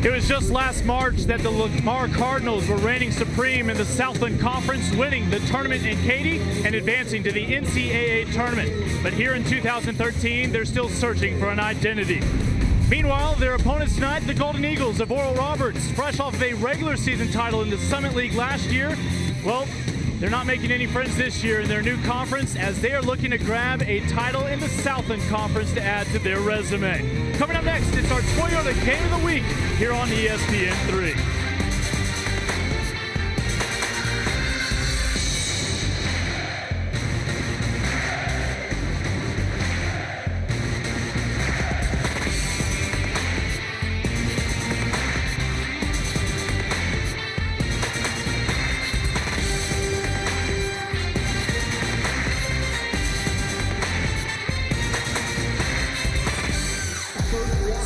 It was just last March that the Lamar Cardinals were reigning supreme in the Southland Conference, winning the tournament in Katy and advancing to the NCAA tournament. But here in 2013, they're still searching for an identity. Meanwhile, their opponents tonight, the Golden Eagles of Oral Roberts, fresh off of a regular season title in the Summit League last year. Well, they're not making any friends this year in their new conference as they are looking to grab a title in the Southland Conference to add to their resume. Coming up next, it's our Toyota Game of the Week here on ESPN3.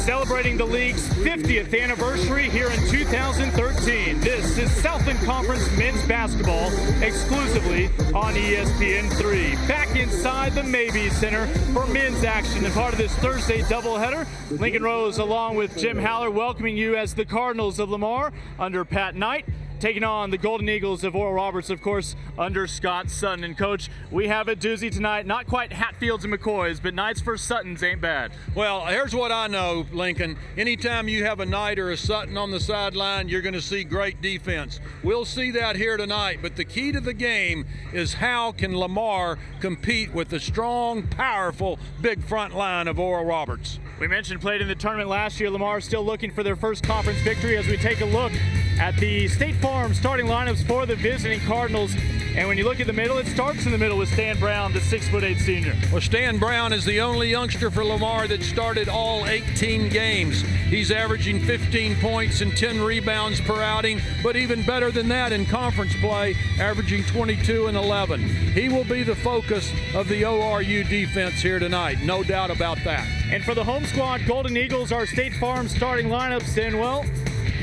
Celebrating the league's 50th anniversary here in 2013. This is Southland Conference men's basketball exclusively on ESPN3. Back inside the Maybe Center for men's action and part of this Thursday doubleheader. Lincoln Rose along with Jim Haller welcoming you as the Cardinals of Lamar under Pat Knight, taking on the Golden Eagles of Oral Roberts, of course, under Scott Sutton. And, Coach, we have a doozy tonight. Not quite Hatfields and McCoys, but Knights for Suttons ain't bad. Well, here's what I know, Lincoln. Anytime you have a Knight or a Sutton on the sideline, you're going to see great defense. We'll see that here tonight. But the key to the game is how can Lamar compete with the strong, powerful, big front line of Oral Roberts. We mentioned played in the tournament last year. Lamar still looking for their first conference victory as we take a look at the State Farm starting lineups for the visiting Cardinals. And when you look at the middle, it starts in the middle with Stan Brown, the 6'8" senior. Well, Stan Brown is the only youngster for Lamar that started all 18 games. He's averaging 15 points and 10 rebounds per outing, but even better than that in conference play, averaging 22 and 11. He will be the focus of the ORU defense here tonight, no doubt about that. And for the home squad, Golden Eagles, our State Farm starting lineups, and well,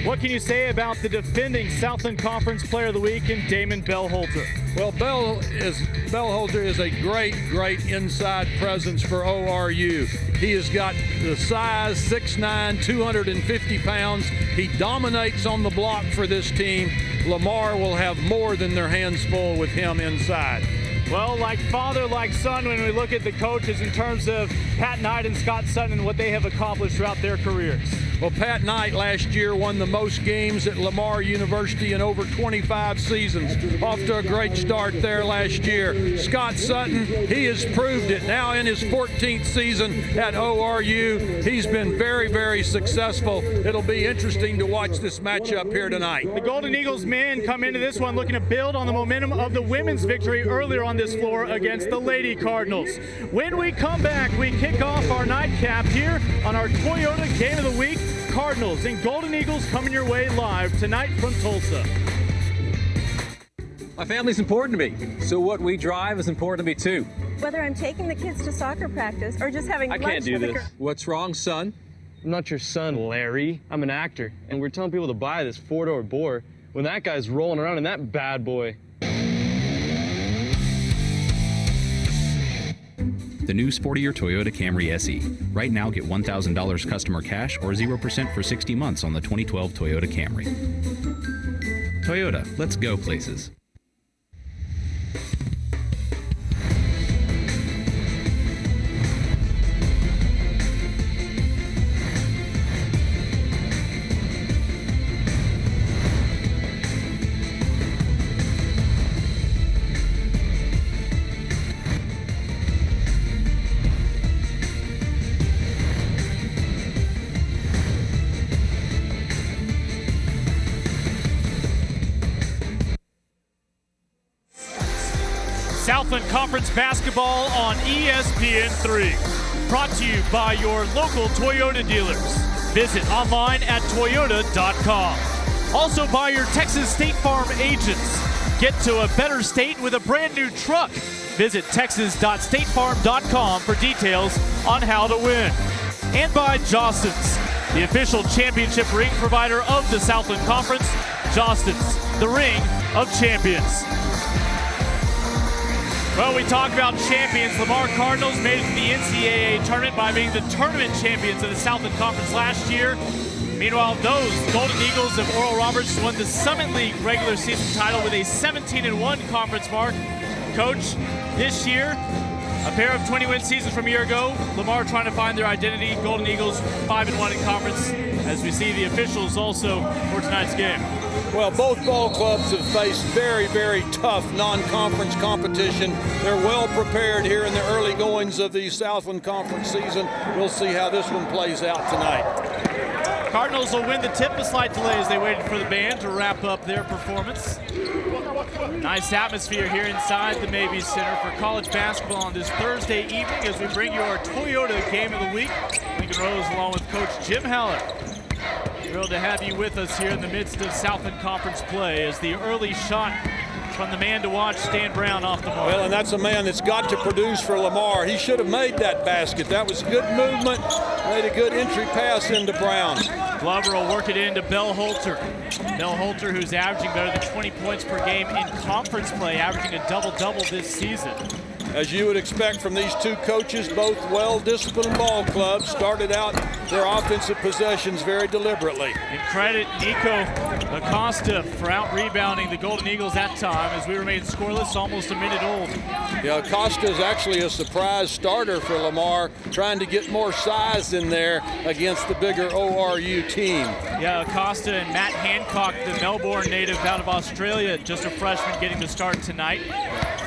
what can you say about the defending Southland Conference Player of the Week in Damon Bellholter? Well, Bellholter is a great inside presence for ORU. He has got the size, 6'9", 250 pounds. He dominates on the block for this team. Lamar will have more than their hands full with him inside. Well, like father, like son, when we look at the coaches in terms of Pat Knight and Scott Sutton and what they have accomplished throughout their careers. Well, Pat Knight last year won the most games at Lamar University in over 25 seasons. Off to a great start there last year. Scott Sutton, he has proved it. Now in his 14th season at ORU, he's been very successful. It'll be interesting to watch this matchup here tonight. The Golden Eagles men come into this one looking to build on the momentum of the women's victory earlier on this floor against the Lady Cardinals. When we come back, we kick off our nightcap here on our Toyota Game of the Week. Cardinals and Golden Eagles coming your way live tonight from Tulsa. My family's important to me, so what we drive is important to me too. Whether I'm taking the kids to soccer practice or just having lunch can't do with this. What's wrong, son? I'm not your son, Larry. I'm an actor, and we're telling people to buy this four-door bore when that guy's rolling around in that bad boy. The new sportier Toyota Camry SE. Right now, get $1,000 customer cash or 0% for 60 months on the 2012 Toyota Camry. Toyota, let's go places. Southland Conference basketball on ESPN3. Brought to you by your local Toyota dealers. Visit online at toyota.com. Also by your Texas State Farm agents. Get to a better state with a brand new truck. Visit texas.statefarm.com for details on how to win. And by Jostens, the official championship ring provider of the Southland Conference. Jostens, the ring of champions. Well, we talk about champions. Lamar Cardinals made it to the NCAA tournament by being the tournament champions of the Southland Conference last year. Meanwhile, those Golden Eagles of Oral Roberts won the Summit League regular season title with a 17-1 conference mark. Coach, this year, a pair of 20-win seasons from a year ago. Lamar trying to find their identity. Golden Eagles 5-1 in conference, as we see the officials also for tonight's game. Well, both ball clubs have faced very, very tough non-conference competition. They're well prepared here in the early goings of the Southland Conference season. We'll see how this one plays out tonight. Cardinals will win the tip. A slight delay as they waited for the band to wrap up their performance. Nice atmosphere here inside the Mabee Center for college basketball on this Thursday evening as we bring you our Toyota Game of the Week. Lincoln Rose along with Coach Jim Heller. Thrilled to have you with us here in the midst of Southland Conference play as the early shot from the man to watch, Stan Brown, off the mark. Well, and that's a man that's got to produce for Lamar. He should have made that basket. That was good movement, made a good entry pass into Brown. Glover will work it into Bell Holter. Bell Holter, who's averaging better than 20 points per game in conference play, averaging a double-double this season. As you would expect from these two coaches, both well-disciplined ball clubs, started out their offensive possessions very deliberately. And credit Nico Acosta for out-rebounding the Golden Eagles that time as we remain scoreless, almost a minute old. Yeah, Acosta is actually a surprise starter for Lamar, trying to get more size in there against the bigger ORU team. Yeah, Acosta and Matt Hancock, the Melbourne native out of Australia, just a freshman getting the start tonight,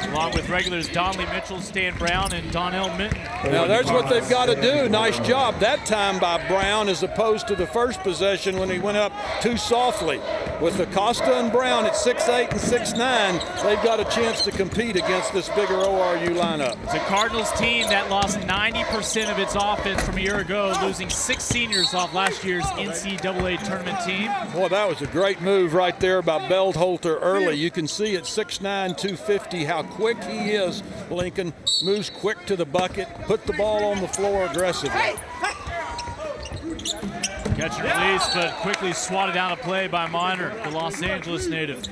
along with regulars Donley Mitchell, Stan Brown, and Donnell Minton. Now there's what they've got to do. Nice job that time by Brown as opposed to the first possession when he went up too softly. With Acosta and Brown at 6'8" and 6'9", they've got a chance to compete against this bigger ORU lineup. It's a Cardinals team that lost 90% of its offense from a year ago, losing 6 seniors off last year's NCAA tournament team. Boy, that was a great move right there by Bell Holter early. You can see at 6'9", 250 how quick he is. Lincoln moves quick to the bucket, put the ball on the floor aggressively. Catch and release, but quickly swatted out of play by Minor, the Los Angeles native.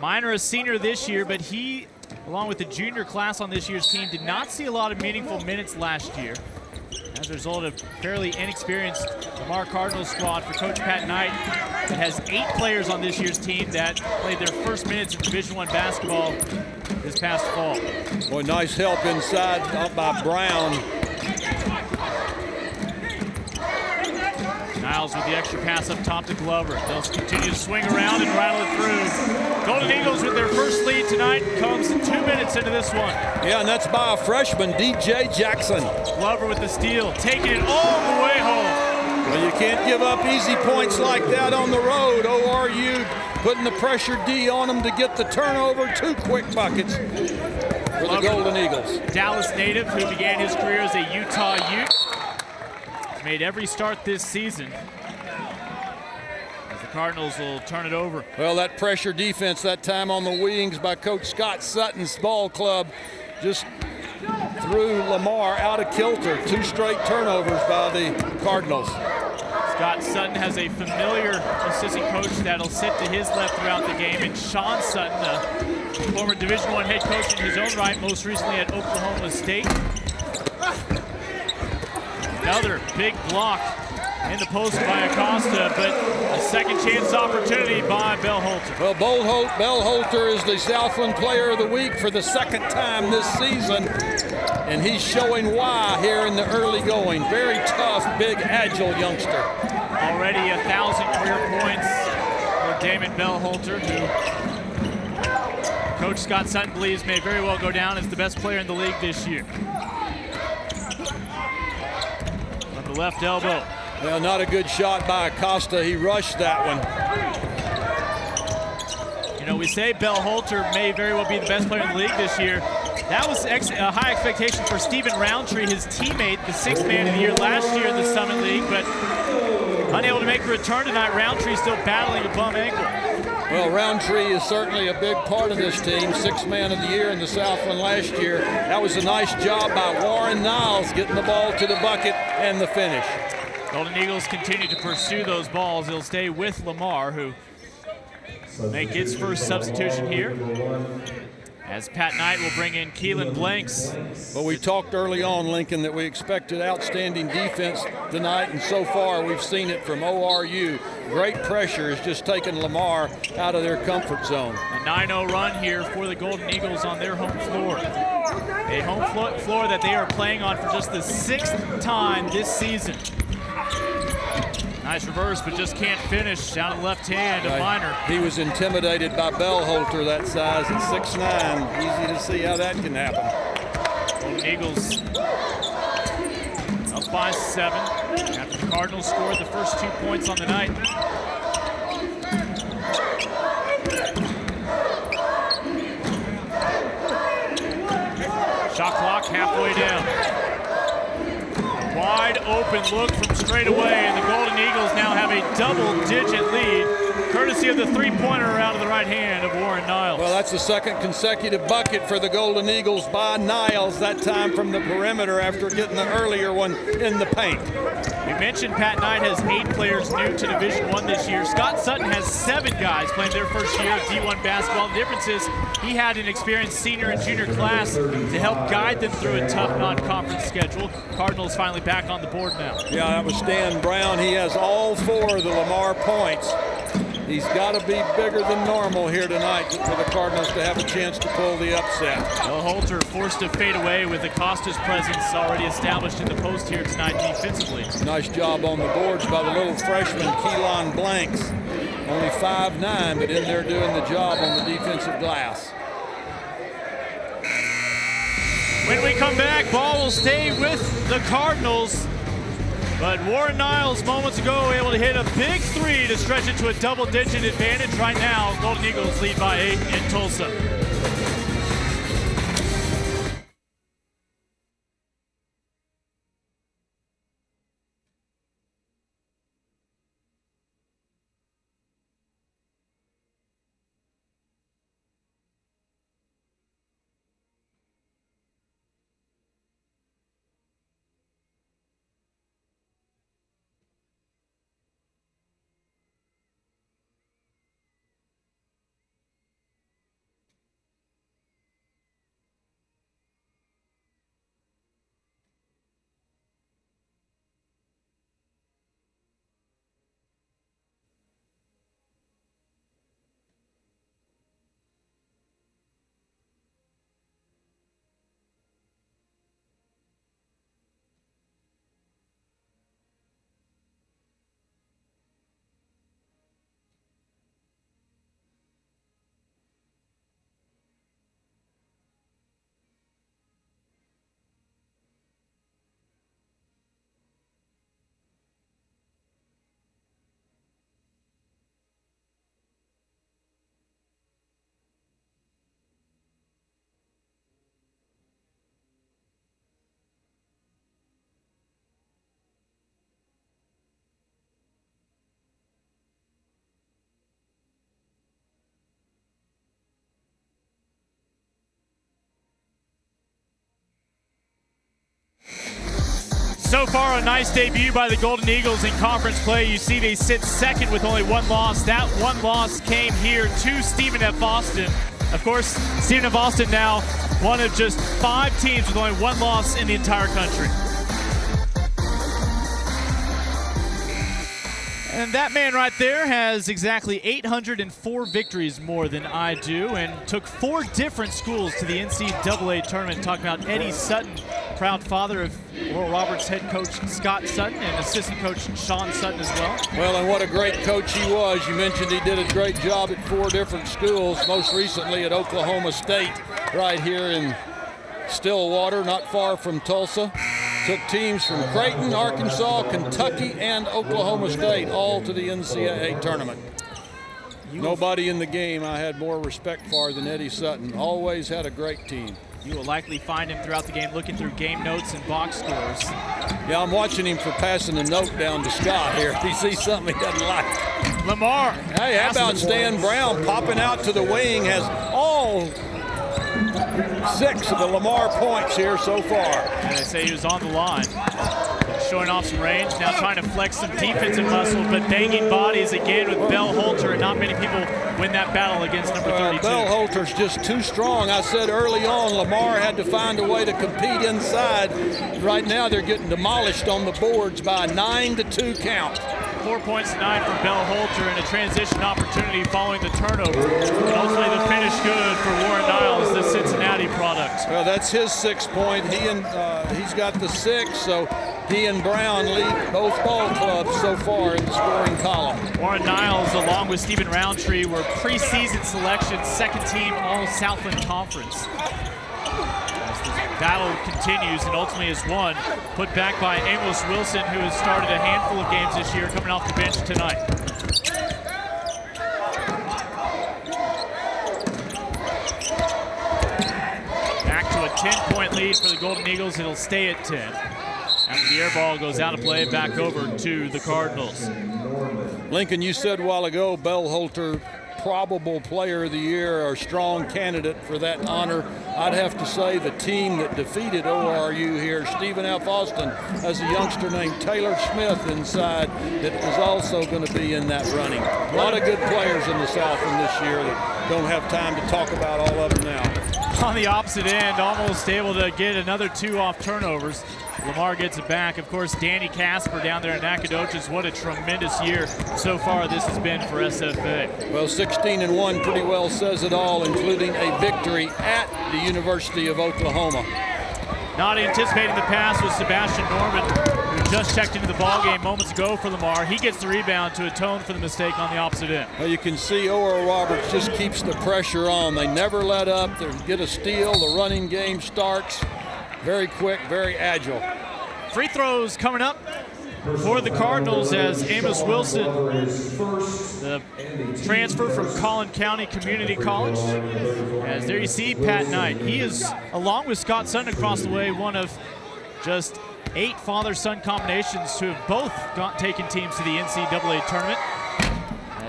Minor, a senior this year, but he, along with the junior class on this year's team, did not see a lot of meaningful minutes last year. As a result of fairly inexperienced Lamar Cardinals squad for Coach Pat Knight that has 8 players on this year's team that played their first minutes of Division I basketball this past fall. Boy, nice help inside up by Brown. Niles with the extra pass up top to Glover. They'll continue to swing around and rattle it through. Golden Eagles with their first lead tonight comes 2 minutes into this one. Yeah, and that's by a freshman, DJ Jackson. Glover with the steal, taking it all the way home. Well, you can't give up easy points like that on the road. ORU putting the pressure D on them to get the turnover. 2 quick buckets for the Golden Eagles. Dallas native who began his career as a Utah Ute. Made every start this season as the Cardinals will turn it over. Well, that pressure defense that time on the wings by Coach Scott Sutton's ball club just threw Lamar out of kilter. 2 straight turnovers by the Cardinals. Scott Sutton has a familiar assistant coach that'll sit to his left throughout the game, and Sean Sutton, a former Division I head coach in his own right, most recently at Oklahoma State. Another big block in the post by Acosta, but a second chance opportunity by Bell Holter. Well, Bell Holter is the Southland Player of the Week for the 2nd time this season, and he's showing why here in the early going. Very tough, big, agile youngster. Already 1,000 career points for Damon Bell Holter, who Coach Scott Sutton believes may very well go down as the best player in the league this year. Left elbow. Well, not a good shot by Acosta. He rushed that one. You know, we say Bell Holter may very well be the best player in the league this year. That was a high expectation for Stephen Roundtree, his teammate, the 6th man of the year last year in the Summit League, but unable to make a return tonight. Roundtree still battling a bum ankle. Well, Roundtree is certainly a big part of this team. 6th man of the year in the Southland last year. That was a nice job by Warren Niles getting the ball to the bucket and the finish. Golden Eagles continue to pursue those balls. He'll stay with Lamar, who make its first substitution here. as Pat Knight will bring in Keelan Blanks. Well, we talked early on, Lincoln, that we expected outstanding defense tonight, and so far we've seen it from ORU. Great pressure has just taken Lamar out of their comfort zone. A 9-0 run here for the Golden Eagles on their home floor. A home floor that they are playing on for just the 6th time this season. Nice reverse, but just can't finish. Down to the left hand of Minor. He was intimidated by Bellholter, that size at 6'9". Easy to see how that can happen. Golden Eagles up by 7 after the Cardinals scored the first 2 points on the night. Shot clock halfway down. Wide open look from straight away, and the Golden Eagles now have a double-digit lead, courtesy of the three-pointer out of the right hand of Warren Niles. Well, that's the second consecutive bucket for the Golden Eagles by Niles, that time from the perimeter after getting the earlier one in the paint. We mentioned Pat Knight has 8 players new to Division I this year. Scott Sutton has 7 guys playing their first year of D1 basketball. The difference is he had an experienced senior and junior class to help guide them through a tough non-conference schedule. Cardinals finally back on the board now. Yeah, that was Stan Brown. He has all 4 of the Lamar points. He's got to be bigger than normal here tonight for the Cardinals to have a chance to pull the upset. Well, Holter forced to fade away with Acosta's presence already established in the post here tonight defensively. Nice job on the boards by the little freshman, Keelan Blanks. Only 5'9", but in there doing the job on the defensive glass. When we come back, ball will stay with the Cardinals. But Warren Niles moments ago able to hit a big 3 to stretch it to a double-digit advantage. Right now, Golden Eagles lead by 8 in Tulsa. So far, a nice debut by the Golden Eagles in conference play. You see they sit second with only 1 loss. That 1 loss came here to Stephen F. Austin. Of course, Stephen F. Austin now one of just 5 teams with only 1 loss in the entire country. And that man right there has exactly 804 victories more than I do, and took 4 different schools to the NCAA tournament. Talking about Eddie Sutton, proud father of Oral Roberts head coach Scott Sutton and assistant coach Sean Sutton as well. Well, and what a great coach he was. You mentioned he did a great job at 4 different schools, most recently at Oklahoma State, right here in Stillwater, not far from Tulsa. Took teams from Creighton, Arkansas, Kentucky, and Oklahoma State all to the NCAA tournament. Nobody in the game I had more respect for than Eddie Sutton. Always had a great team. You will likely find him throughout the game looking through game notes and box scores. Yeah, I'm watching him for passing a note down to Scott here. If he sees something he doesn't like. Lamar. Hey, how about Stan Brown popping out to the wing, has all 6 of the Lamar points here so far. And they say he was on the line. showing off some range, now trying to flex some defensive muscle, but banging bodies again with Bell Holter, and not many people win that battle against number 32. Bell Holter's just too strong. I said early on, Lamar had to find a way to compete inside. Right now, they're getting demolished on the boards by a 9-2 count. 4 points tonight for Bell Holter and a transition opportunity following the turnover. And ultimately the finish good for Warren Niles, the Cincinnati product. Well, that's his 6 point. He's got the 6, so he and Brown lead both ball clubs so far in the scoring column. Warren Niles, along with Stephen Roundtree, were preseason selection, second team All-Southland Conference. Battle continues and ultimately is won, put back by Amos Wilson, who has started a handful of games this year, coming off the bench tonight. Back to a 10-point lead for the Golden Eagles. It'll stay at 10. After the air ball goes out of play, back over to the Cardinals. Lincoln, you said a while ago, Bell Holter, probable player of the year or strong candidate for that honor. I'd have to say the team that defeated ORU here, Stephen F. Austin, has a youngster named Taylor Smith inside that is also going to be in that running. A lot of good players in the Southland this year that don't have time to talk about all of them now. On the opposite end, almost able to get another 2 off turnovers. Lamar gets it back. Of course, Danny Casper down there in Nacogdoches. What a tremendous year so far this has been for SFA. Well, 16-1 pretty well says it all, including a victory at the University of Oklahoma. Not anticipating the pass was Sebastian Norman, who just checked into the ballgame moments ago for Lamar. He gets the rebound to atone for the mistake on the opposite end. Well, you can see Oral Roberts just keeps the pressure on. They never let up. They get a steal. The running game starts. Very quick, very agile. Free throws coming up for the Cardinals as Amos Wilson, the transfer from Collin County Community College. As there you see Pat Knight. He is, along with Scott Sutton across the way, one of just 8 father-son combinations to have both taken teams to the NCAA tournament.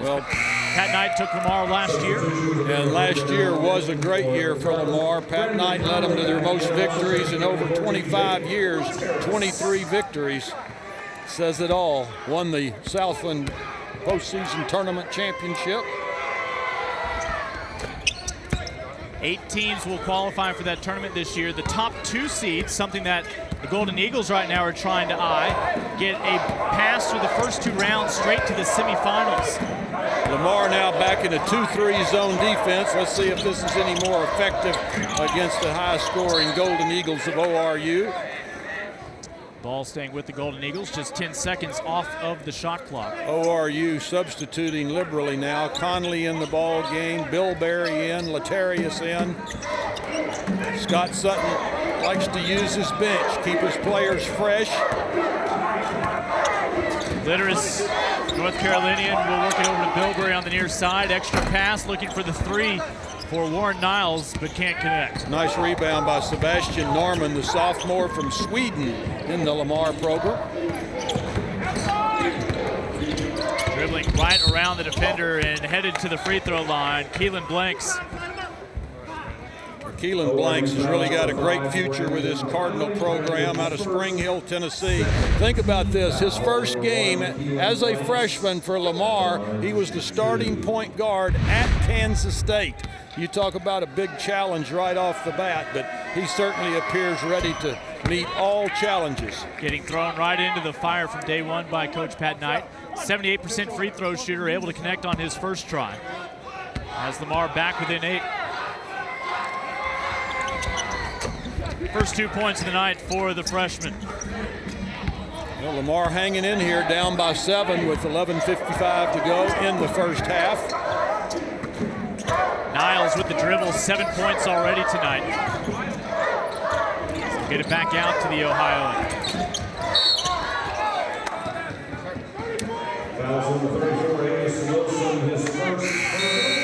Well, Pat Knight took Lamar last year. And last year was a great year for Lamar. Pat Knight led them to their most victories in over 25 years, 23 victories. Says it all. Won the Southland postseason tournament championship. 8 teams will qualify for that tournament this year. The top 2 seeds, something that the Golden Eagles right now are trying to eye, get a pass through the first 2 rounds straight to the semifinals. Lamar now back in a 2-3 zone defense. Let's see if this is any more effective against the high-scoring Golden Eagles of ORU. Ball staying with the Golden Eagles, just 10 seconds off of the shot clock. ORU substituting liberally now. Conley in the ball game, Bill Berry in, Latarius in. Scott Sutton likes to use his bench, keep his players fresh. Litteris, North Carolinian, will work it over to Bill Berry on the near side. Extra pass, looking for the 3 for Warren Niles, but can't connect. Nice rebound by Sebastian Norman, the sophomore from Sweden in the Lamar program. Dribbling right around the defender and headed to the free throw line, Keelan Blanks. Keelan Blanks has really got a great future with his Cardinal program out of Spring Hill, Tennessee. Think about this, his first game as a freshman for Lamar, he was the starting point guard at Kansas State. You talk about a big challenge right off the bat, but he certainly appears ready to meet all challenges. Getting thrown right into the fire from day one by Coach Pat Knight. 78% free throw shooter, able to connect on his first try. As Lamar back within 8. First 2 points of the night for the freshman. Well, Lamar hanging in here, down by 7 with 11:55 to go in the first half. Niles with the dribble, 7 points already tonight. Get it back out to the Ohioan.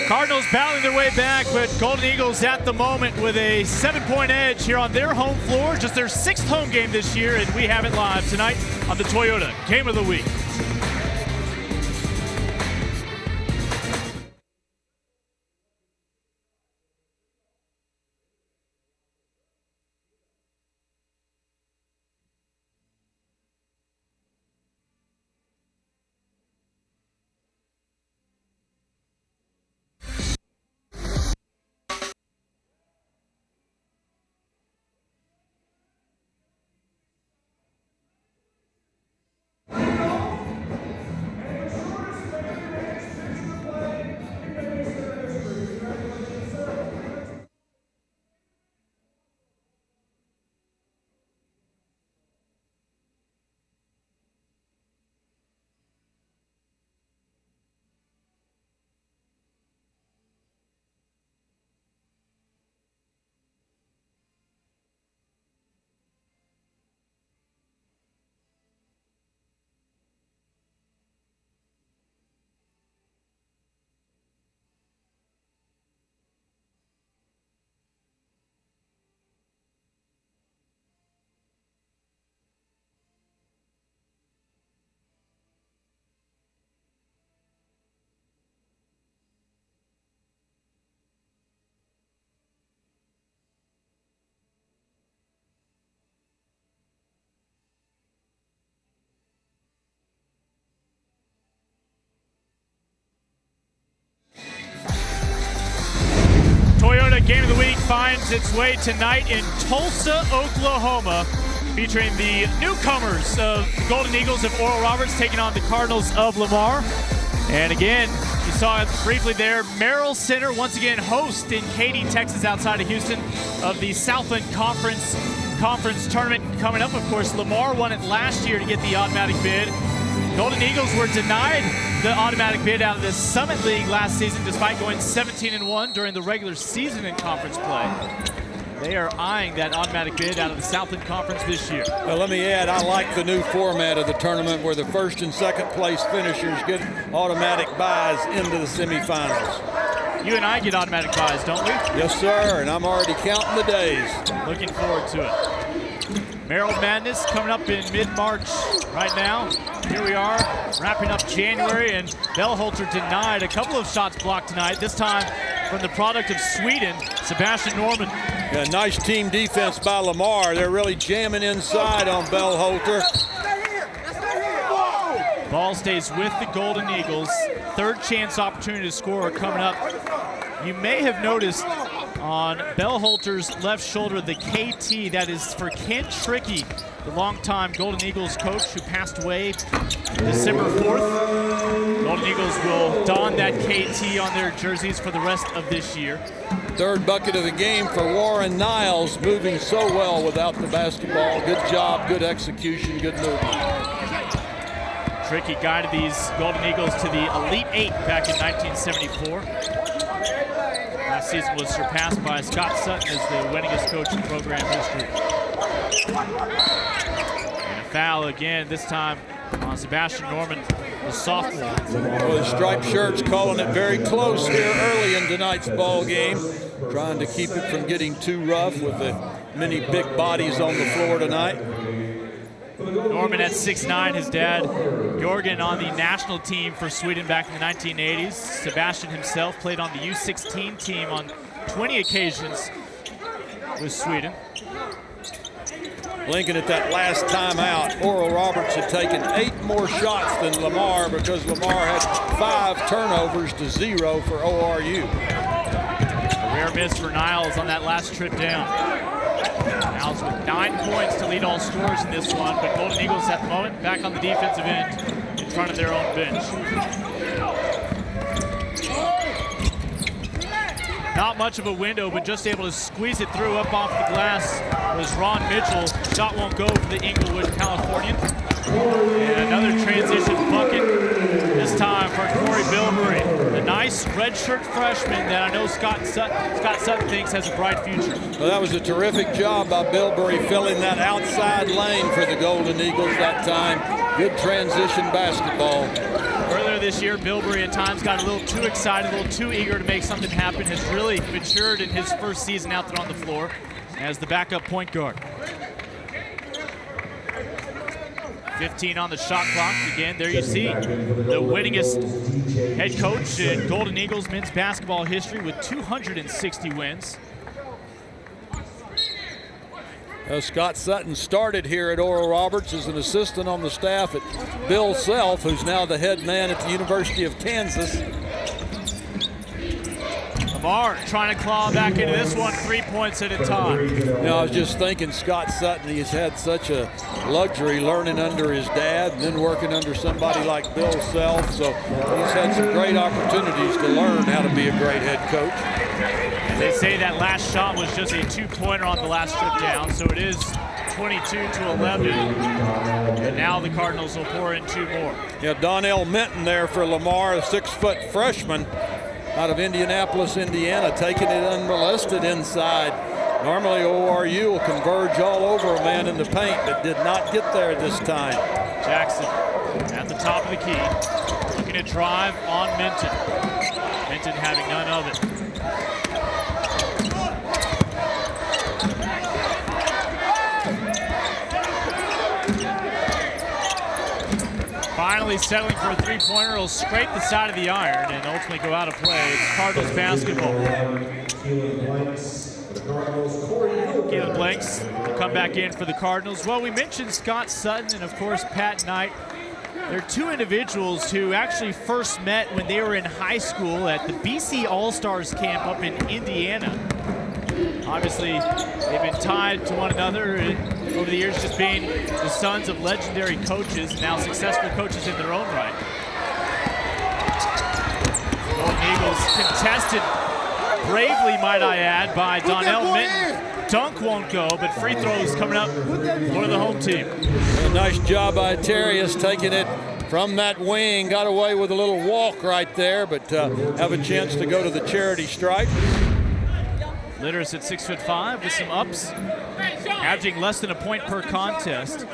Cardinals battling their way back, but Golden Eagles at the moment with a 7-point edge here on their home floor. Just their 6th home game this year, and we have it live tonight on the Toyota Game of the Week. right, game of the week finds its way tonight in Tulsa, Oklahoma, featuring the newcomers of the Golden Eagles of Oral Roberts taking on the Cardinals of Lamar. And again, you saw it briefly there, Merrill Center once again host in Katy, Texas, outside of Houston, of the Southland Conference tournament coming up. Of course, Lamar won it last year to get the automatic bid. Golden Eagles were denied the automatic bid out of the Summit League last season despite going 17-1 during the regular season in conference play. They are eyeing that automatic bid out of the Southland Conference this year. Well, let me add, I like the new format of the tournament where the first and second place finishers get automatic buys into the semifinals. You and I get automatic buys, don't we? Yes, sir, and I'm already counting the days. Looking forward to it. Maryland Madness coming up in mid-March right now. Here we are, wrapping up January, and Bellholter denied a couple of shots blocked tonight, this time from the product of Sweden, Sebastian Norman. Yeah, nice team defense by Lamar. They're really jamming inside on Bellholter. Ball stays with the Golden Eagles. Third chance opportunity to score coming up. You may have noticed on Bellholter's left shoulder the KT, that is for Ken Trickey, the longtime Golden Eagles coach who passed away December 4th. Golden Eagles will don that KT on their jerseys for the rest of this year. Third bucket of the game for Warren Niles, moving so well without the basketball. Good job, good execution, good movement. Trickey guided these Golden Eagles to the Elite Eight back in 1974. Last season was surpassed by Scott Sutton as the winningest coach in program history. And a foul again, this time on Sebastian Norman, the sophomore. Well, the striped shirts calling it very close here early in tonight's ball game, trying to keep it from getting too rough with the many big bodies on the floor tonight. Norman at 6'9", his dad, Jorgen, on the national team for Sweden back in the 1980s. Sebastian himself played on the U16 team on 20 occasions with Sweden. Lincoln at that last timeout, Oral Roberts had taken 8 more shots than Lamar because Lamar had 5 turnovers to 0 for ORU. A rare miss for Niles on that last trip down. Niles with 9 points to lead all scorers in this one, but Golden Eagles at the moment back on the defensive end in front of their own bench. Not much of a window, but just able to squeeze it through up off the glass was Ron Mitchell. Shot won't go for the Inglewood Californian. And another transition bucket, this time for Corey Bilberry. The nice redshirt freshman that I know Scott Sutton thinks has a bright future. Well, that was a terrific job by Bilberry filling that outside lane for the Golden Eagles that time. Good transition basketball. Earlier this year, Bilberry at times got a little too excited, a little too eager to make something happen. Has really matured in his first season out there on the floor as the backup point guard. 15 on the shot clock. Again, there you see the winningest head coach in Golden Eagles men's basketball history with 260 wins. Scott Sutton started here at Oral Roberts as an assistant on the staff at Bill Self, who's now the head man at the University of Kansas. Lamar trying to claw back into this one, 3 points at a time. You know, I was just thinking Scott Sutton, he's had such a luxury learning under his dad and then working under somebody like Bill Self, so he's had some great opportunities to learn how to be a great head coach. They say that last shot was just a 2-pointer on the last trip down, so it is 22-11. And now the Cardinals will pour in 2 more. Yeah, Donnell Minton there for Lamar, a 6-foot freshman out of Indianapolis, Indiana, taking it unmolested inside. Normally ORU will converge all over a man in the paint, but did not get there this time. Jackson at the top of the key, looking to drive on Minton. Minton having none of it. Finally settling for a 3-pointer. He'll scrape the side of the iron and ultimately go out of play. It's Cardinals basketball. Keelan Blanks will come back in for the Cardinals. Well, we mentioned Scott Sutton and, of course, Pat Knight. They're 2 individuals who actually first met when they were in high school at the BC All-Stars camp up in Indiana. Obviously, they've been tied to one another over the years, just being the sons of legendary coaches, now successful coaches in their own right. Golden Eagles contested bravely, might I add, by Donnell Minton. Dunk won't go, but free throws coming up for the home team. A nice job by Terrius taking it from that wing. Got away with a little walk right there, but have a chance to go to the charity stripe. Litteris at 6'5" with some ups, averaging less than a point per contest.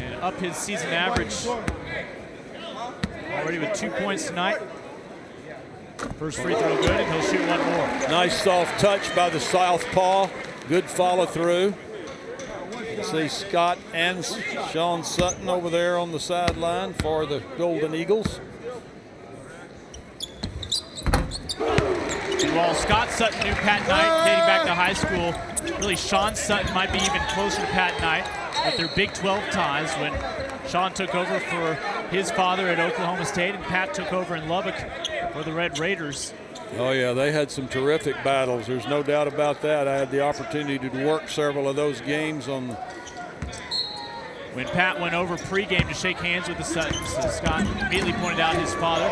And up his season average already with 2 points tonight. First free throw good, and he'll shoot one more. Nice soft touch by the southpaw. Good follow through. See Scott and Sean Sutton over there on the sideline for the Golden Eagles. While Scott Sutton knew Pat Knight dating back to high school, really Sean Sutton might be even closer to Pat Knight with their Big 12 ties when Sean took over for his father at Oklahoma State and Pat took over in Lubbock for the Red Raiders. Oh yeah, they had some terrific battles. There's no doubt about that. I had the opportunity to work several of those games on. When Pat went over pregame to shake hands with the Suttons, Scott immediately pointed out his father,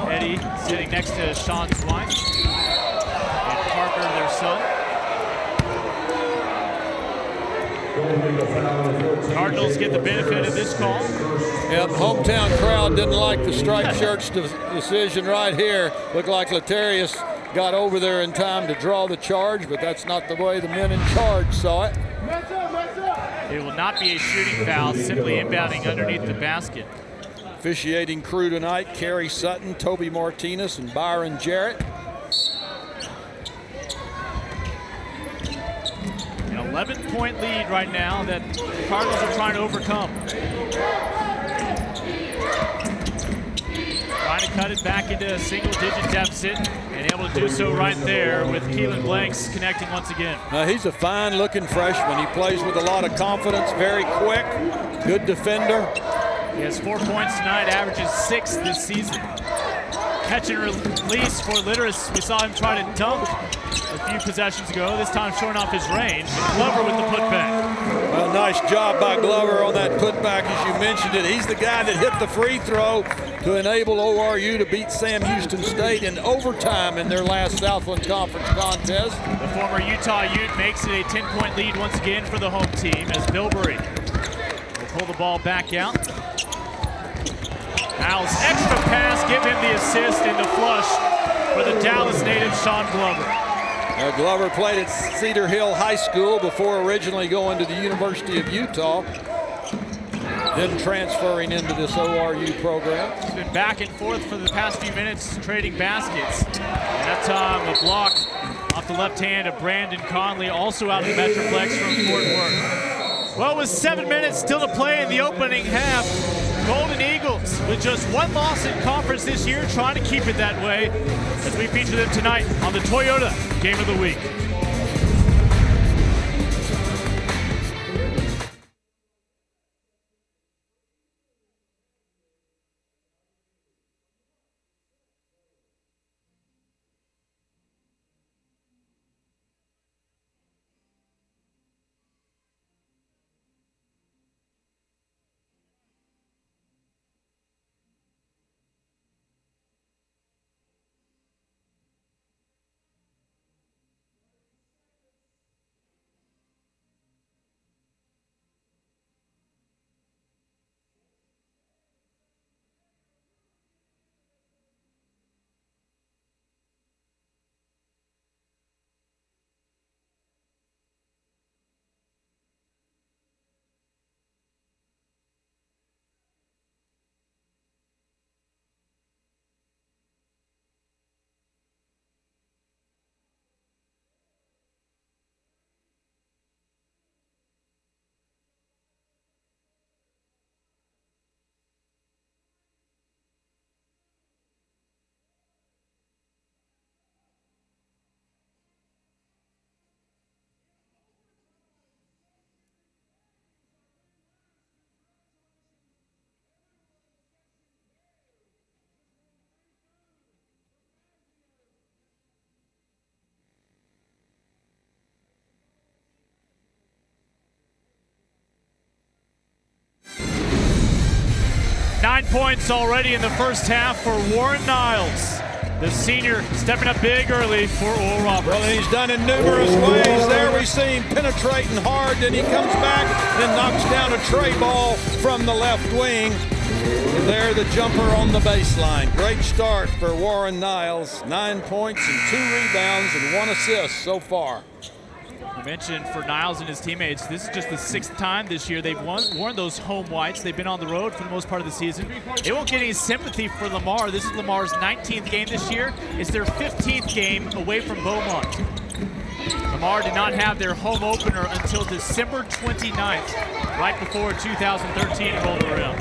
Eddie, sitting next to Sean's wife, and Parker, their son. Cardinals get the benefit of this call. Yeah, the hometown crowd didn't like the striped shirts decision right here. Looked like Letarius got over there in time to draw the charge, but that's not the way the men in charge saw it. It will not be a shooting foul, simply inbounding underneath the basket. Officiating crew tonight, Kerry Sutton, Toby Martinez, and Byron Jarrett. An 11-point lead right now that the Cardinals are trying to overcome. Trying to cut it back into a single-digit deficit, and able to do so right there with Keelan Blanks connecting once again. He's a fine-looking freshman. He plays with a lot of confidence, very quick, good defender. He has 4 points tonight, averages 6 this season. Catch and release for Litteris. We saw him try to dunk a few possessions ago, this time showing off his range. And Glover with the putback. Well, nice job by Glover on that putback, as you mentioned it. He's the guy that hit the free throw to enable ORU to beat Sam Houston State in overtime in their last Southland Conference contest. The former Utah Ute makes it a 10-point lead once again for the home team as Bilberry will pull the ball back out. Al's extra pass, give him the assist and the flush for the Dallas native Sean Glover. Glover played at Cedar Hill High School before originally going to the University of Utah, then transferring into this ORU program. He's been back and forth for the past few minutes, trading baskets. And that time, a block off the left hand of Brandon Conley, also out of the Metroplex from Fort Worth. Well, with 7 minutes still to play in the opening half, Golden Eagles, with just one loss in conference this year, trying to keep it that way as we feature them tonight on the Toyota Game of the Week. 9 points already in the first half for Warren Niles. The senior stepping up big early for Oral Roberts. Well, he's done it numerous ways. There we see him penetrating hard, then he comes back and knocks down a tray ball from the left wing. And there the jumper on the baseline. Great start for Warren Niles. 9 points and 2 rebounds and 1 assist so far. I mentioned for Niles and his teammates, this is just the 6th time this year they've worn those home whites. They've been on the road for the most part of the season. They won't get any sympathy for Lamar. This is Lamar's 19th game this year. It's their 15th game away from Beaumont. Lamar did not have their home opener until December 29th, right before 2013 rolled around.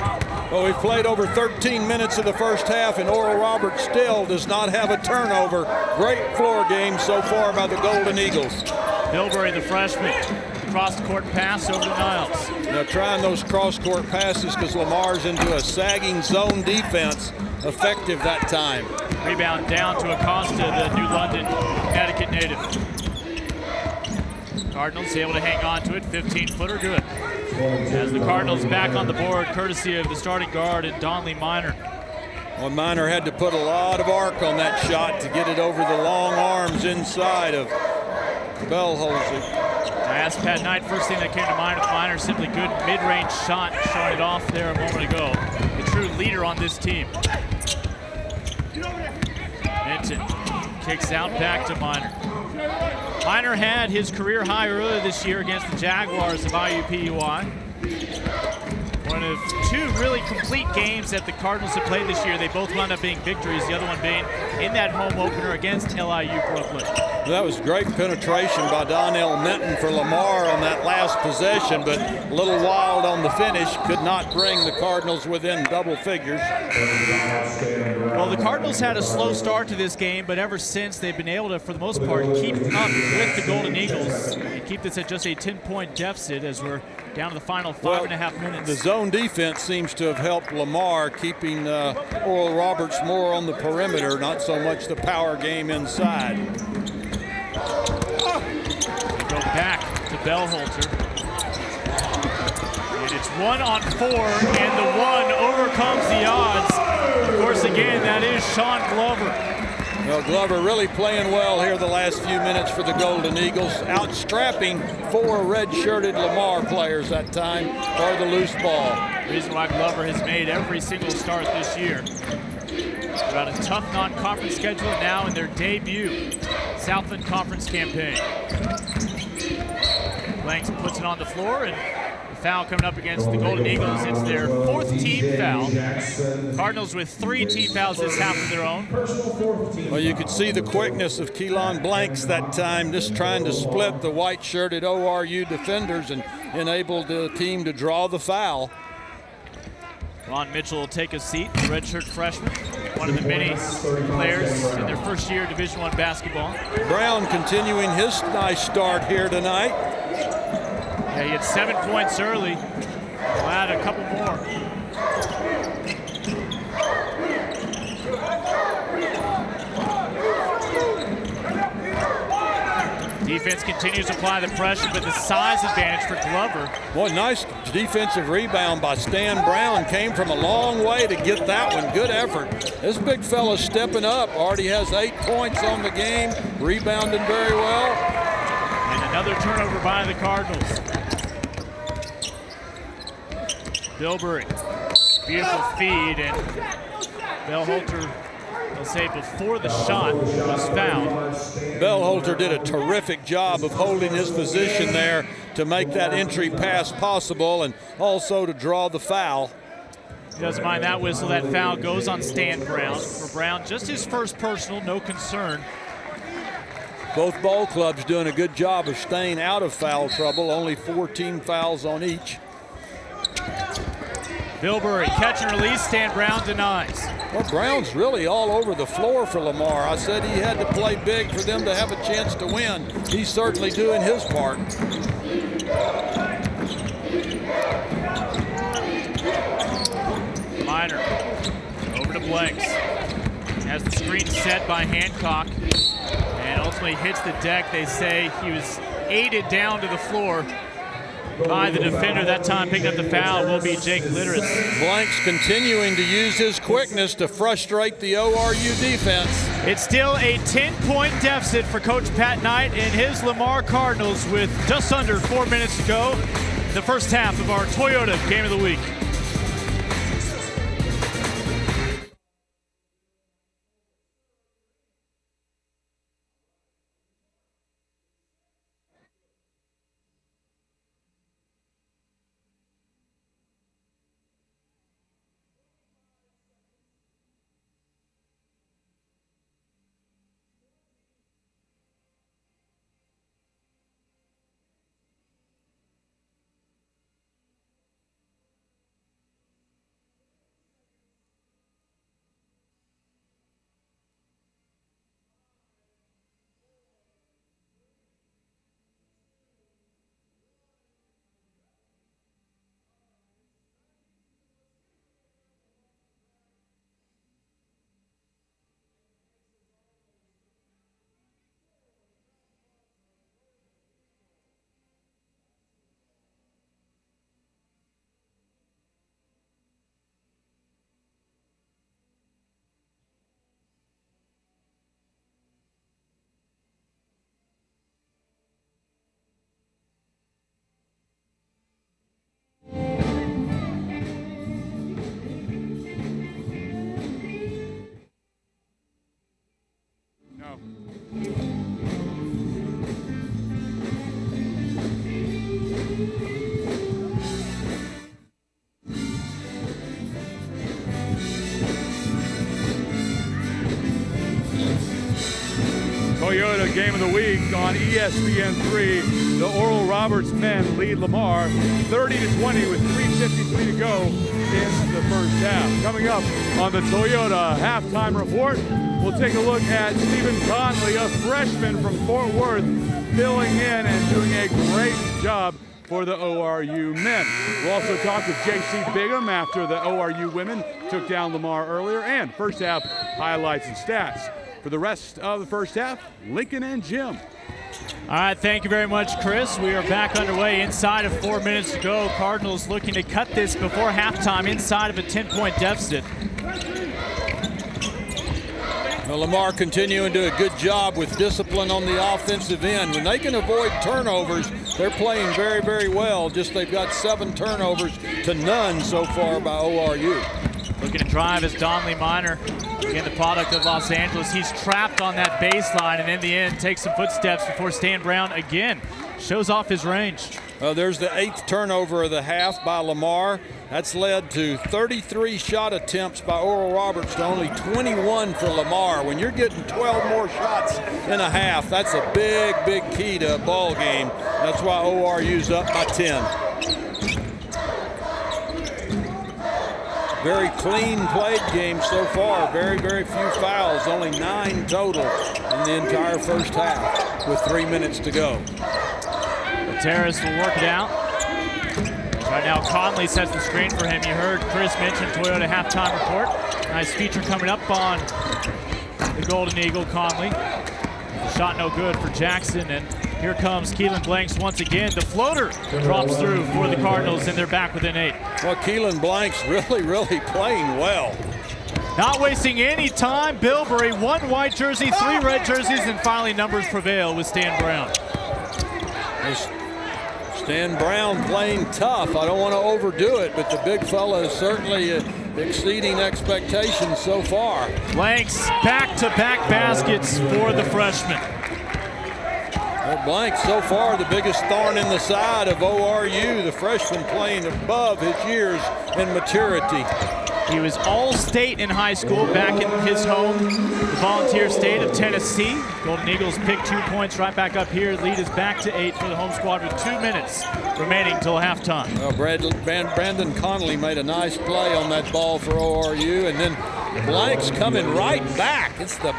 Well, we've played over 13 minutes of the first half, and Oral Roberts still does not have a turnover. Great floor game so far by the Golden Eagles. Bilberry, the freshman, cross-court pass over to Niles. Now trying those cross-court passes because Lamar's into a sagging zone defense, effective that time. Rebound down to Acosta, the New London, Connecticut native. Cardinals able to hang on to it, 15-footer good. As the Cardinals back on the board, courtesy of the starting guard and Donley Minor. Well, Minor had to put a lot of arc on that shot to get it over the long arms inside of Bellholzer. I asked Pat Knight, first thing that came to mind with Minor, simply good mid-range shot, showing it off there a moment ago. The true leader on this team. Minton kicks out back to Minor. Minor had his career high earlier this year against the Jaguars of IUPUI. One of 2 really complete games that the Cardinals have played this year. They both wound up being victories, the other one being in that home opener against LIU Brooklyn. That was great penetration by Donnell Minton for Lamar on that last possession, but a little wild on the finish. Could not bring the Cardinals within double figures. Well, the Cardinals had a slow start to this game, but ever since they've been able to, for the most part, keep up with the Golden Eagles and keep this at just a 10-point deficit as we're down to the final 5.5 minutes. The zone defense seems to have helped Lamar, keeping Oral Roberts more on the perimeter, not so much the power game inside. Go back to Bellholter. And it's 1-on-4, and the 1 overcomes the odds. Of course, again, that is Sean Glover. Well, Glover really playing well here the last few minutes for the Golden Eagles, outstrapping 4 red-shirted Lamar players that time for the loose ball. The reason why Glover has made every single start this year. Got a tough non-conference schedule now in their debut Southland Conference campaign. Blanks puts it on the floor, and the foul coming up against the Golden Eagles. It's their 4th team foul. Cardinals with 3 team fouls this half of their own. Well, you could see the quickness of Keelan Blanks that time, just trying to split the white-shirted ORU defenders and enabled the team to draw the foul. Ron Mitchell will take a seat, the redshirt freshman, one of the many players in their first year of Division I basketball. Brown continuing his nice start here tonight. Yeah, he had 7 points early. We'll add a couple more. Defense continues to apply the pressure, but the size advantage for Glover. Well, nice defensive rebound by Stan Brown. Came from a long way to get that one. Good effort. This big fella stepping up. Already has 8 points on the game. Rebounding very well. And another turnover by the Cardinals. Bilberry. Beautiful feed, and Bellholter, they'll say before the shot was fouled. Bellholter did a terrific job of holding his position there to make that entry pass possible and also to draw the foul. He doesn't mind that whistle. That foul goes on Stan Brown. For Brown, just his first personal, no concern. Both ball clubs doing a good job of staying out of foul trouble. Only 4 team fouls on each. Bilberry, catch and release. Stan Brown denies. Well, Brown's really all over the floor for Lamar. I said he had to play big for them to have a chance to win. He's certainly doing his part. Minor over to Blanks. Has the screen set by Hancock and ultimately hits the deck. They say he was aided down to the floor. by the defender. That time picking up the foul will be Jake Litteris. Blanks continuing to use his quickness to frustrate the ORU defense. It's still a 10-point deficit for Coach Pat Knight and his Lamar Cardinals with just under 4 minutes to go. The first half of our Toyota Game of the Week. Toyota Game of the Week on ESPN3. The Oral Roberts men lead Lamar 30-20 with 3:53 to go in the first half. Coming up on the Toyota halftime report, we'll take a look at Stephen Conley, a freshman from Fort Worth, filling in and doing a great job for the ORU men. We'll also talk with J.C. Bigham after the ORU women took down Lamar earlier, and first half highlights and stats. For the rest of the first half, Lincoln and Jim. All right, thank you very much, Chris. We are back underway inside of 4 minutes to go. Cardinals looking to cut this before halftime inside of a 10-point deficit. Well, Lamar continuing to do a good job with discipline on the offensive end. When they can avoid turnovers, they're playing very, very well. Just they've got 7 turnovers to none so far by ORU. Looking to drive is Donley Minor, again the product of Los Angeles. He's trapped on that baseline and in the end takes some footsteps before Stan Brown again shows off his range. There's the 8th turnover of the half by Lamar. That's led to 33 shot attempts by Oral Roberts to only 21 for Lamar. When you're getting 12 more shots in a half, that's a big, big key to a ball game. That's why ORU's up by 10. Very clean played game so far. Very, very few fouls. Only 9 total in the entire first half with 3 minutes to go. Terrace will work it out. Right now, Conley sets the screen for him. You heard Chris mention Toyota halftime report. Nice feature coming up on the Golden Eagle, Conley. Shot no good for Jackson, and here comes Keelan Blanks once again. The floater drops through for the Cardinals, and they're back within 8. Well, Keelan Blanks really, really playing well. Not wasting any time. Bilberry, 1 white jersey, 3 red jerseys, and finally numbers prevail with Stan Brown. Stan Brown playing tough. I don't want to overdo it, but the big fella is certainly exceeding expectations so far. Blanks back-to-back baskets for the freshman. Well, Blanks so far the biggest thorn in the side of ORU, the freshman playing above his years in maturity. He was All-State in high school back in his home, the Volunteer State of Tennessee. Golden Eagles picked 2 points right back up here. Lead is back to 8 for the home squad with 2 minutes remaining till halftime. Well, Brandon Conley made a nice play on that ball for ORU, and then Blanks coming right back. It's the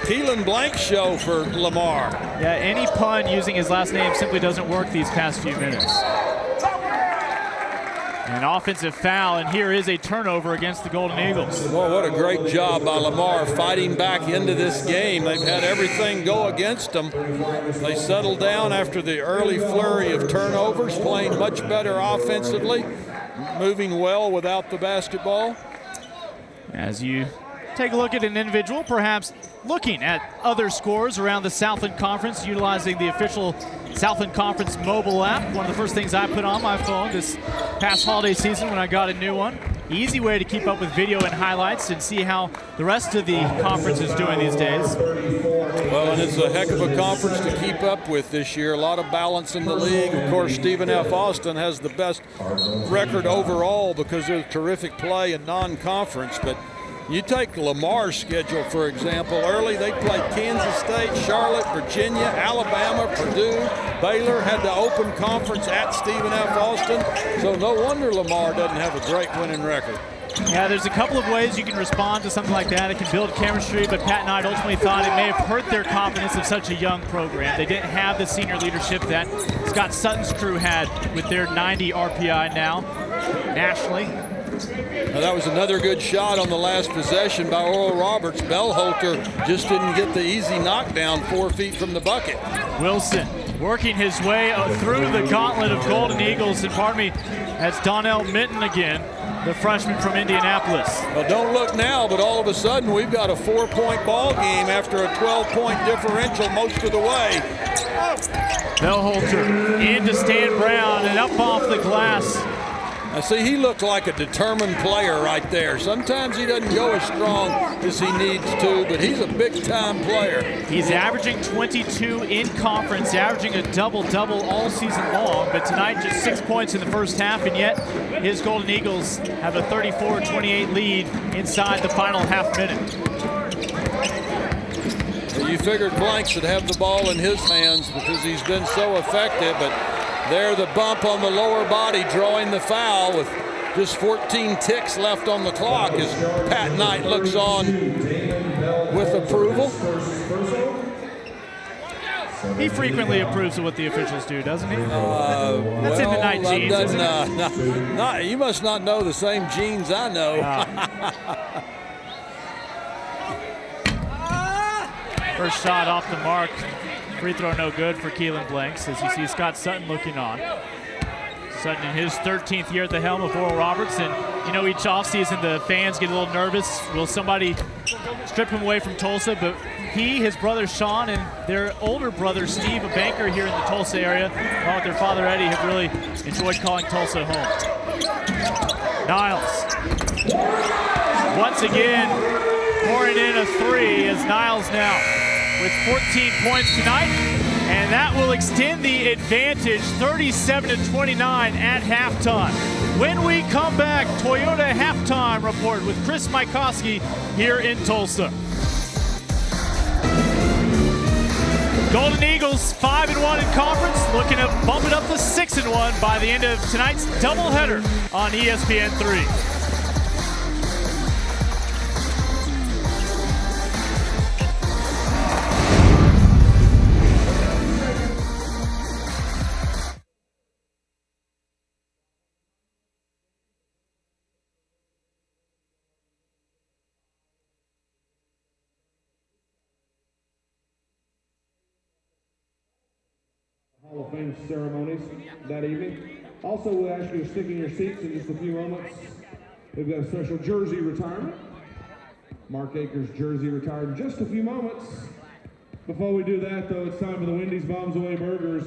Keelan Blanks show for Lamar. Yeah, any pun using his last name simply doesn't work these past few minutes. An offensive foul, and here is a turnover against the Golden Eagles. Well, what a great job by Lamar fighting back into this game. They've had everything go against them. They settled down after the early flurry of turnovers, playing much better offensively, moving well without the basketball. As you take a look at an individual, perhaps looking at other scores around the Southland Conference, utilizing the official Southland Conference mobile app. One of the first things I put on my phone this past holiday season when I got a new one. Easy way to keep up with video and highlights and see how the rest of the conference is doing these days. Well, and it's a heck of a conference to keep up with this year. A lot of balance in the league. Of course, Stephen F. Austin has the best record overall because of terrific play in non-conference. But you take Lamar's schedule, for example. Early, they played Kansas State, Charlotte, Virginia, Alabama, Purdue. Baylor had the open conference at Stephen F. Austin. So no wonder Lamar doesn't have a great winning record. Yeah, there's a couple of ways you can respond to something like that. It can build chemistry, but Pat Knight ultimately thought it may have hurt their confidence of such a young program. They didn't have the senior leadership that Scott Sutton's crew had with their 90 RPI now nationally. Now that was another good shot on the last possession by Oral Roberts. Bellholter just didn't get the easy knockdown 4 feet from the bucket. Wilson working his way through the gauntlet of Golden Eagles, and pardon me, that's Donnell Minton again, the freshman from Indianapolis. Well, don't look now, but all of a sudden we've got a 4-point ball game after a 12-point differential most of the way. Bellholter into Stan Brown and up off the glass. Now see, he looked like a determined player right there. Sometimes he doesn't go as strong as he needs to, but he's a big-time player. He's averaging 22 in conference, averaging a double-double all season long, but tonight just 6 points in the first half, and yet his Golden Eagles have a 34-28 lead inside the final half minute. You figured Blanks would have the ball in his hands because he's been so effective, but there the bump on the lower body drawing the foul with just 14 ticks left on the clock as Pat Knight looks on with approval. He frequently approves of what the officials do, doesn't he? That's in the night jeans, isn't it? You must not know the same jeans I know. First shot off the mark. Free throw no good for Keelan Blanks as you see Scott Sutton looking on. Sutton in his 13th year at the helm of Oral Roberts, and you know each offseason the fans get a little nervous. Will somebody strip him away from Tulsa? But he, his brother Sean, and their older brother Steve, a banker here in the Tulsa area, along with their father Eddie, have really enjoyed calling Tulsa home. Niles. Once again, pouring in a three as Niles now with 14 points tonight, and that will extend the advantage 37-29 at halftime. When we come back, Toyota Halftime Report with Chris Mykowski here in Tulsa. Golden Eagles 5-1 in conference, looking to bump it up to 6-1 by the end of tonight's doubleheader on ESPN3. Hall of Fame ceremonies that evening. Also, we'll ask you to stick in your seats in just a few moments. We've got a special jersey retirement. Mark Akers jersey retired in just a few moments. Before we do that, though, it's time for the Wendy's Bombs Away Burgers.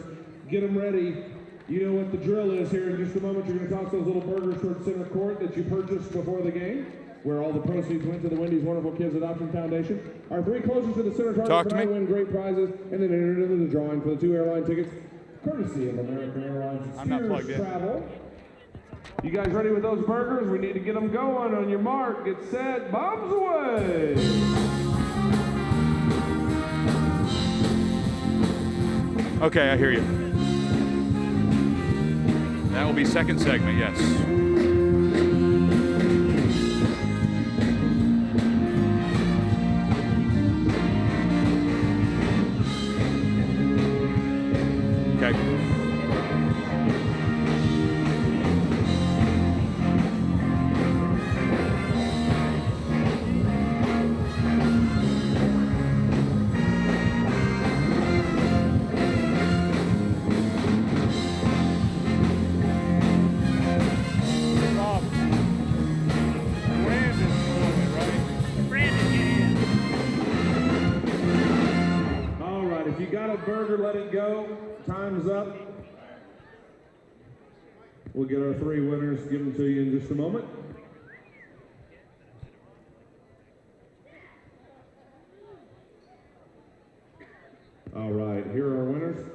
Get them ready. You know what the drill is here. In just a moment, you're going to toss those little burgers towards center court that you purchased before the game, where all the proceeds went to the Wendy's Wonderful Kids Adoption Foundation. Our three closest to the center target tonight win great prizes and then entered into the drawing for the 2 airline tickets, courtesy of American Airlines Spears Travel. You guys ready with those burgers? We need to get them going. On your mark, get set, bombs away! Okay, I hear you. That will be second segment, yes. Okay. got a burger, let it go. Time's up. We'll get our 3 winners, give them to you in just a moment. All right, here are our winners.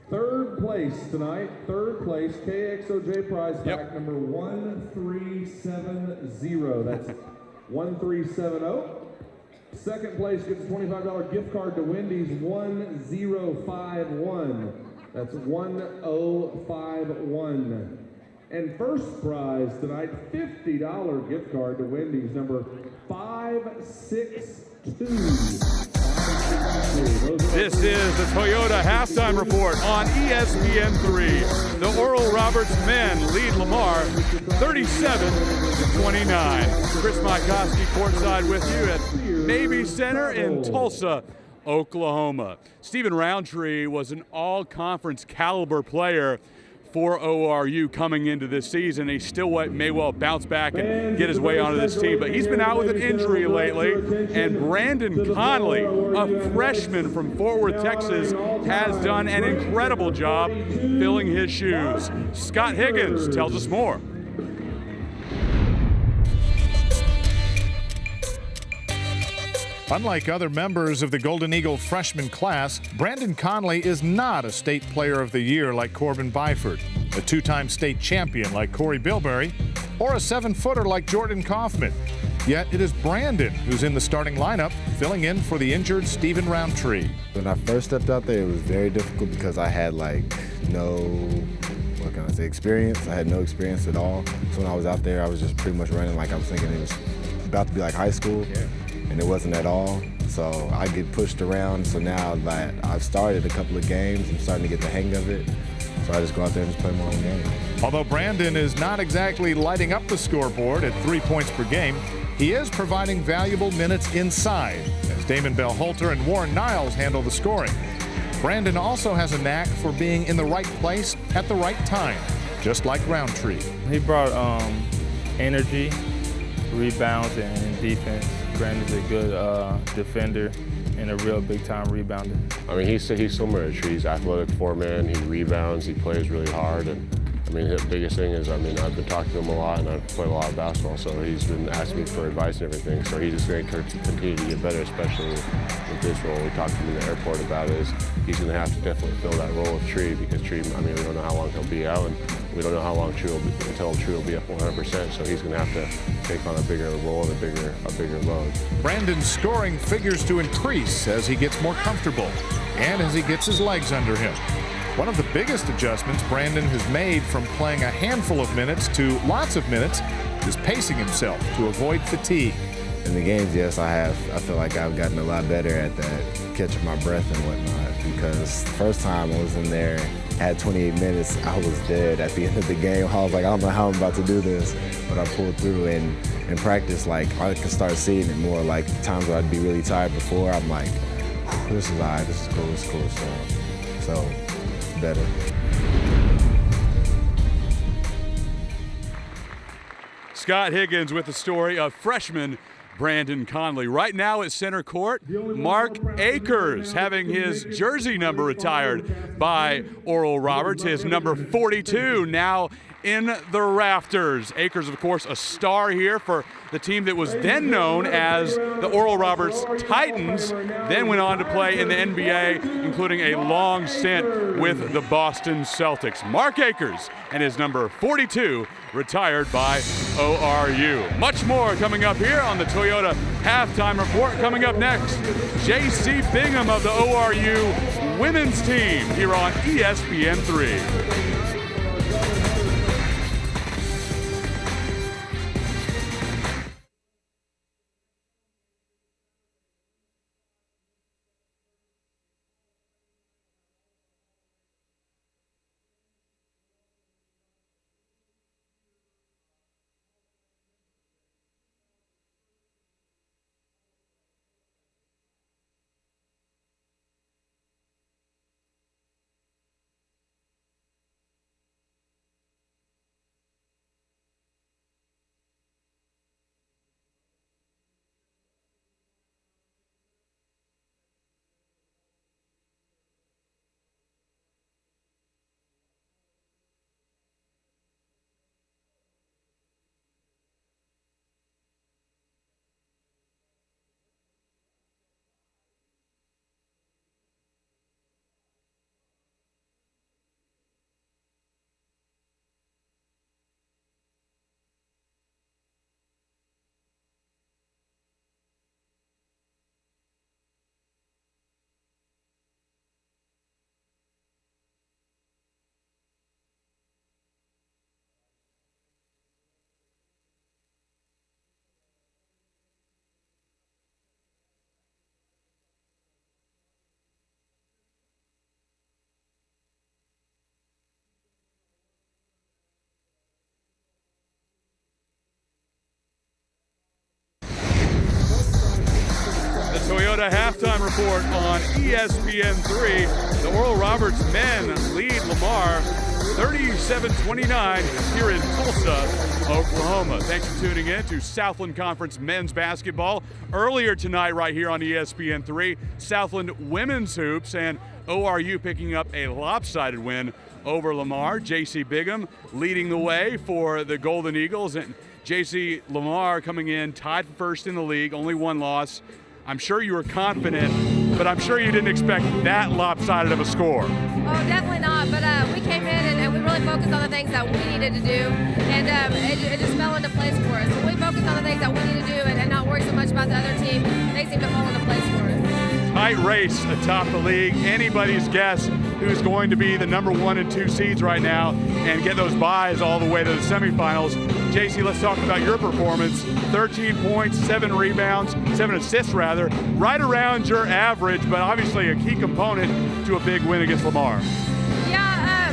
Third place tonight, KXOJ prize pack number 1370. That's 1370. Second place gets a $25 gift card to Wendy's, 1051. That's 1051. And first prize tonight, $50 gift card to Wendy's, number 562. This is the Toyota Halftime Report on ESPN3. The Oral Roberts men lead Lamar 37-29. Chris Maikowski courtside with you at Navy Center in Tulsa, Oklahoma. Stephen Roundtree was an all-conference caliber player for ORU coming into this season. He still may well bounce back and get his way onto this team, but he's been out with an injury lately, and Brandon Conley, a freshman from Fort Worth, Texas, has done an incredible job filling his shoes. Scott Higgins tells us more. Unlike other members of the Golden Eagle freshman class, Brandon Conley is not a state player of the year like Corbin Byford, a 2-time state champion like Corey Bilberry, or a 7-footer like Jordan Kaufman. Yet it is Brandon who's in the starting lineup, filling in for the injured Stephen Roundtree. When I first stepped out there, it was very difficult because I had experience. I had no experience at all. So when I was out there, I was just pretty much running like I was thinking it was about to be like high school. Yeah. And it wasn't at all. So I get pushed around. So now that I've started a couple of games, I'm starting to get the hang of it. So I just go out there and just play my own game. Although Brandon is not exactly lighting up the scoreboard at 3 points per game, he is providing valuable minutes inside as Damon Bell-Holter and Warren Niles handle the scoring. Brandon also has a knack for being in the right place at the right time, just like Roundtree. He brought energy, rebounds, and defense. Brandon's a good defender and a real big-time rebounder. I mean, he's similar to Tree. He's athletic foreman. He rebounds. He plays really hard. And I mean, the biggest thing is, I've been talking to him a lot, and I've played a lot of basketball. So he's been asking me for advice and everything. So he's just going to continue to get better, especially with this role. We talked to him in the airport about it. He's going to have to definitely fill that role with Tree because Tree. I mean, we don't know how long he'll be out, and we don't know how long Tree will be until Tree will be up 100%. So he's going to have to take on a bigger role and a bigger load. Brandon's scoring figures to increase as he gets more comfortable and as he gets his legs under him. One of the biggest adjustments Brandon has made from playing a handful of minutes to lots of minutes is pacing himself to avoid fatigue. In the games, yes, I feel like I've gotten a lot better at that, catching my breath and whatnot, because the first time I was in there, had 28 minutes, I was dead at the end of the game. I was like, I don't know how I'm about to do this, but I pulled through, and in practice, like, I could start seeing it more, like times where I'd be really tired before, I'm like, this is all right, this is cool, so it's better. Scott Higgins with the story of freshman Brandon Conley. Right now at center court, Mark Akers having his jersey number retired by Oral Roberts, his number 42 now in the rafters. Akers, of course, a star here for the team that was then known as the Oral Roberts Titans, then went on to play in the NBA, including a long stint with the Boston Celtics. Mark Akers and his number 42 retired by ORU. Much more coming up here on the Toyota Halftime Report. Coming up next, J.C. Bingham of the ORU women's team here on ESPN3. Toyota halftime report on ESPN3. The Oral Roberts men lead Lamar 37-29 here in Tulsa, Oklahoma. Thanks for tuning in to Southland Conference men's basketball. Earlier tonight right here on ESPN3, Southland women's hoops and ORU picking up a lopsided win over Lamar. J.C. Bigham leading the way for the Golden Eagles, and J.C. Lamar coming in tied for first in the league, only one loss. I'm sure you were confident, but I'm sure you didn't expect that lopsided of a score. Oh, definitely not, but we came in and we really focused on the things that we needed to do, and it just fell into place for us. When we focused on the things that we need to do and not worry so much about the other team, they seem to fall into place for us. Tight race atop the league. Anybody's guess who's going to be the number 1 and 2 seeds right now and get those byes all the way to the semifinals. JC, let's talk about your performance. 13 points, 7 rebounds, 7 assists rather, right around your average, but obviously a key component to a big win against Lamar. Yeah,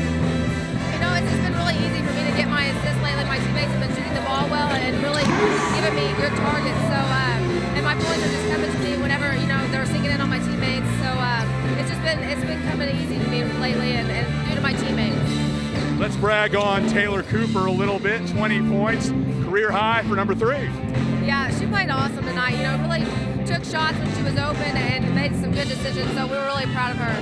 it's just been really easy for me to get my assists lately. My teammates have been shooting the ball well and really giving me good targets. So, and my points are just coming to me whenever, they're sinking in on my teammates. So it's been coming easy to me lately and due to my teammates. Let's brag on Taylor Cooper a little bit. 20 points, career high for number 3. Yeah, she played awesome tonight. Really took shots when she was open and made some good decisions. So we were really proud of her.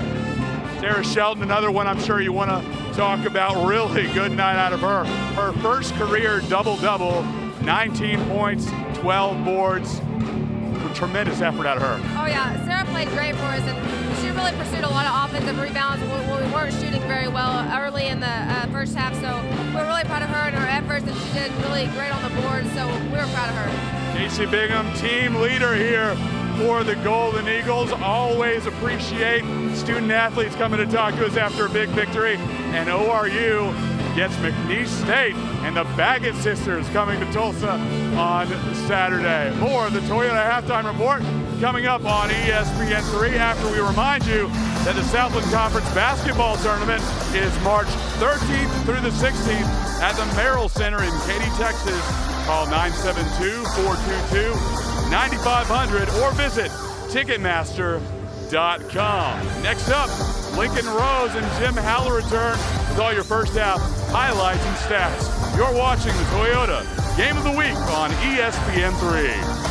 Sarah Shelton, another one I'm sure you want to talk about. Really good night out of her. Her first career double-double, 19 points, 12 boards. Tremendous effort out of her. Oh yeah, Sarah played great for us, and she really pursued a lot of offensive rebounds when we weren't shooting very well early in the first half. So we're really proud of her and her efforts, and she did really great on the board. So we were proud of her. J.C. Bigham, team leader here for the Golden Eagles. Always appreciate student athletes coming to talk to us after a big victory. And ORU gets McNeese State and the Baggett sisters coming to Tulsa on Saturday. More of the Toyota halftime report coming up on ESPN3 after we remind you that the Southland Conference basketball tournament is March 13th through the 16th at the Merrill Center in Katy, Texas. Call 972-422-9500 or visit Ticketmaster.com. Next up, Lincoln Rose and Jim Haller return with all your first half highlights and stats. You're watching the Toyota Game of the Week on ESPN3.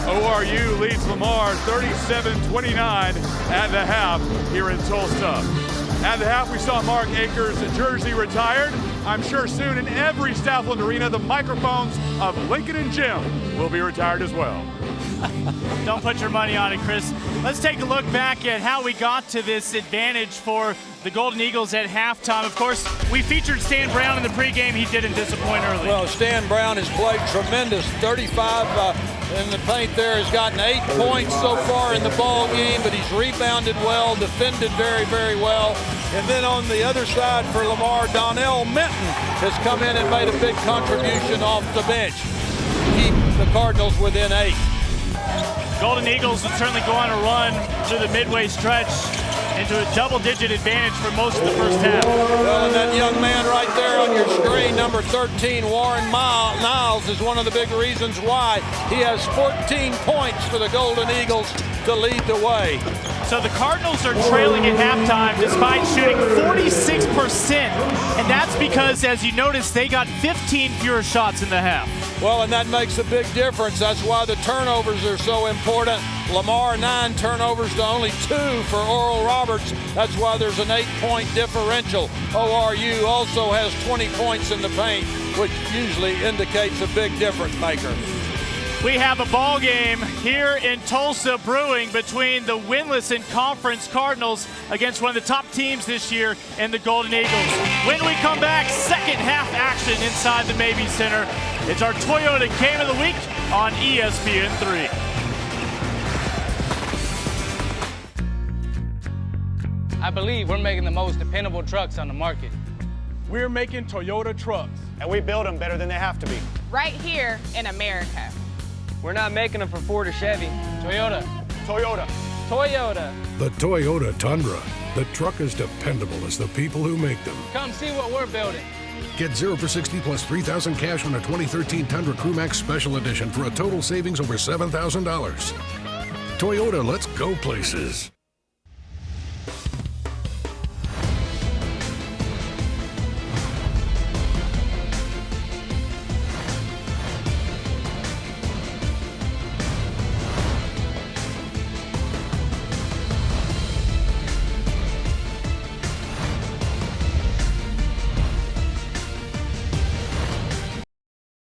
ORU leads Lamar 37-29 at the half here in Tulsa. At the half, we saw Mark Akers' jersey retired. I'm sure soon in every Southland arena, the microphones of Lincoln and Jim will be retired as well. Don't put your money on it, Chris. Let's take a look back at how we got to this advantage for the Golden Eagles at halftime. Of course, we featured Stan Brown in the pregame. He didn't disappoint early. Well, Stan Brown has played tremendous. 35 in the paint there. Has gotten 8 points so far in the ball game, but he's rebounded well, defended very, very well. And then on the other side for Lamar, Donnell Minton has come in and made a big contribution off the bench. Keep the Cardinals within 8. Golden Eagles would certainly go on a run through the midway stretch into a double-digit advantage for most of the first half. Well, and that young man right there on your screen, number 13, Warren Niles, is one of the big reasons why. He has 14 points for the Golden Eagles to lead the way. So the Cardinals are trailing at halftime despite shooting 46%. And that's because, as you notice, they got 15 fewer shots in the half. Well, and that makes a big difference. That's why the turnovers are so important. Lamar, 9 turnovers to only 2 for Oral Roberts. That's why there's an 8-point differential. ORU also has 20 points in the paint, which usually indicates a big difference maker. We have a ball game here in Tulsa brewing between the winless in conference Cardinals against one of the top teams this year in the Golden Eagles. When we come back, second half action inside the Mabee Center. It's our Toyota Game of the Week on ESPN3. I believe we're making the most dependable trucks on the market. We're making Toyota trucks. And we build them better than they have to be. Right here in America. We're not making them for Ford or Chevy. Toyota. Toyota. Toyota. The Toyota Tundra. The truck is dependable as the people who make them. Come see what we're building. Get 0 for 60 plus $3,000 cash on a 2013 Tundra Crewmax Special Edition for a total savings over $7,000. Toyota, let's go places.